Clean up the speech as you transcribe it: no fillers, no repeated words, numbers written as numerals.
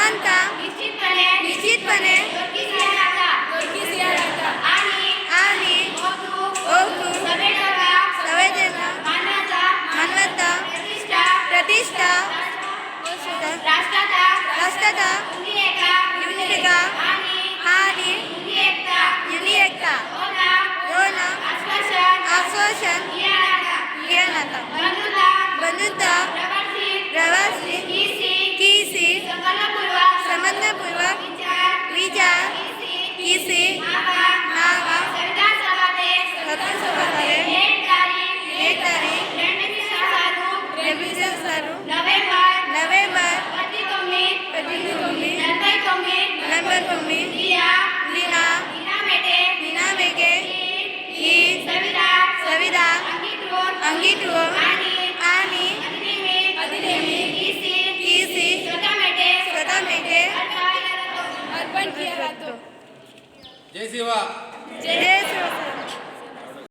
समानता निश्चितपणे आणि संवेदना मानवता प्रतिष्ठा राष्ट्रता युनिका आणि युनिएकता दोन आश्वासन ज्ञानाता बंधुता प्रवासी किसी समन्वयपूर्वक विचार किसी नागा एक तारीख नवेंबर 1999 लीना मेके ही संविधान अंकित हो आणि किसी स्वतः मेके अर्पण किया जातो। जय शिवा। जय